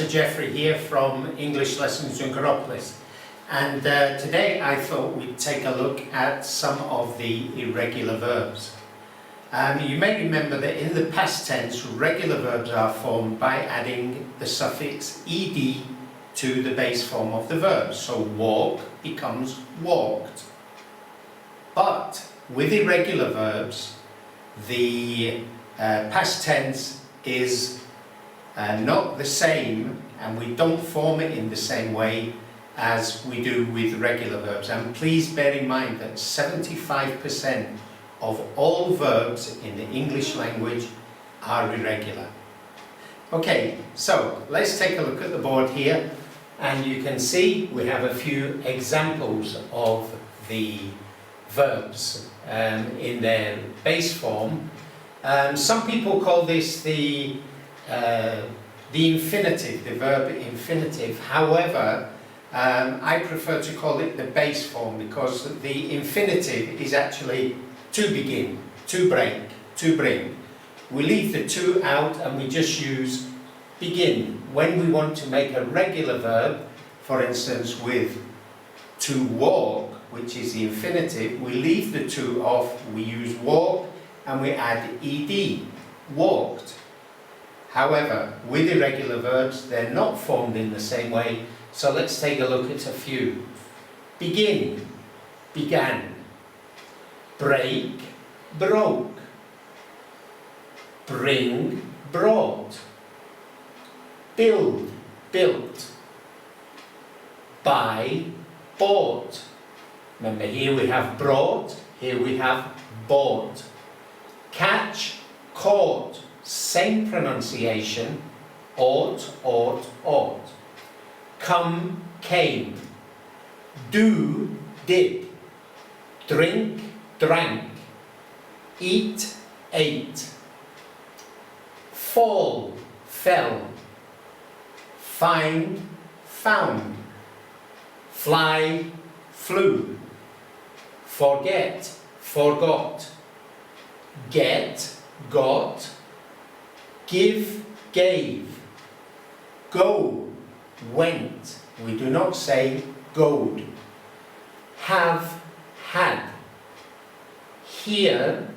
Professor Jeffrey here from English Lessons Junqueirópolis, and today I thought we'd take a look at some of the irregular verbs. You may remember that in the past tense, regular verbs are formed by adding the suffix ed to the base form of the verb. So walk becomes walked. But with irregular verbs, the past tense is not the same, and we don't form it in the same way as we do with regular verbs. And please bear in mind that 75% of all verbs in the English language are irregular. Okay, so let's take a look at the board here, and you can see we have a few examples of the verbs in their base form. Some people call this the infinitive, the verb infinitive. However, I prefer to call it the base form, because the infinitive is actually to begin, to break, to bring. We leave the to out and we just use begin. When we want to make a regular verb, for instance with to walk, which is the infinitive, we leave the to off, we use walk and we add ed, walked. However, with irregular verbs, they're not formed in the same way, so let's take a look at a few. Begin, began. Break, broke. Bring, brought. Build, built. Buy, bought. Remember, here we have brought, here we have bought. Catch, caught. Same pronunciation, ought, ought, ought. Come, came. Do, did. Drink, drank. Eat, ate. Fall, fell. Find, found. Fly, flew. Forget, forgot. Get, got. Give, gave. Go, went. We do not say goed. Have, had. Hear,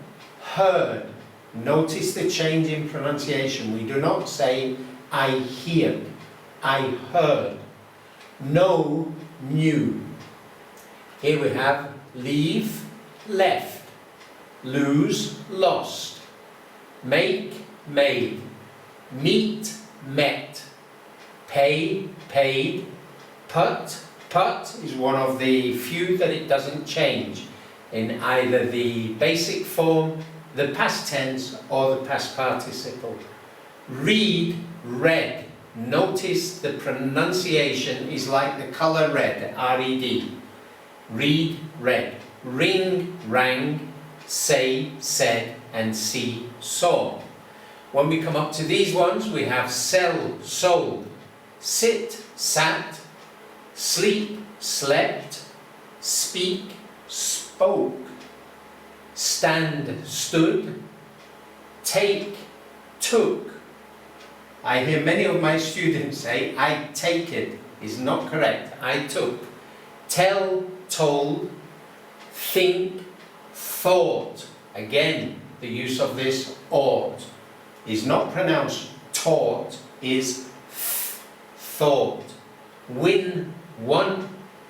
heard. Notice the change in pronunciation. We do not say I hear, I heard. Know, knew. Here we have leave, left. Lose, lost. Make, made. Meet, met. Pay, paid. Put is one of the few that it doesn't change in either the basic form, the past tense, or the past participle. Read, read. Notice the pronunciation is like the colour red, R-E-D. Read, read. Ring, rang. Say, said, and see, saw. When we come up to these ones, we have sell, sold. Sit, sat. Sleep, slept. Speak, spoke. Stand, stood. Take, took. I hear many of my students say, I take it, is not correct. I took. Tell, told. Think, thought. Again, the use of this ought is not pronounced taught, is thought. Win, won,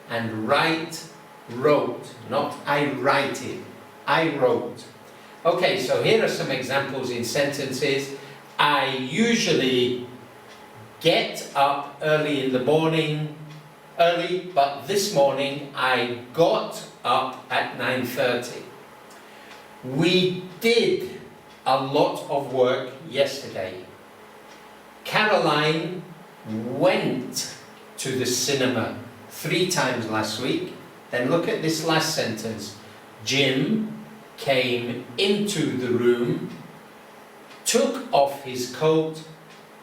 and write, wrote. Not I write it, I wrote. Okay, so here are some examples in sentences. I usually get up early in the morning, early, but this morning I got up at 9:30. We did a lot of work yesterday. Caroline went to the cinema 3 times last week. Then look at this last sentence. Jim came into the room, took off his coat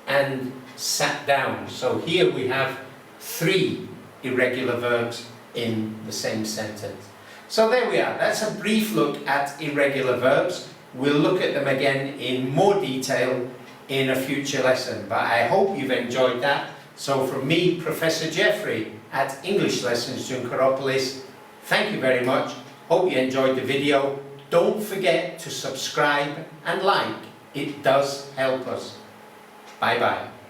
and sat down. So here we have 3 irregular verbs in the same sentence. So there we are. That's a brief look at irregular verbs. We'll look at them again in more detail in a future lesson, but I hope you've enjoyed that. So from me, Professor Jeffrey at English Lessons Junqueirópolis, thank you very much. Hope you enjoyed the video. Don't forget to subscribe and like. It does help us. Bye bye.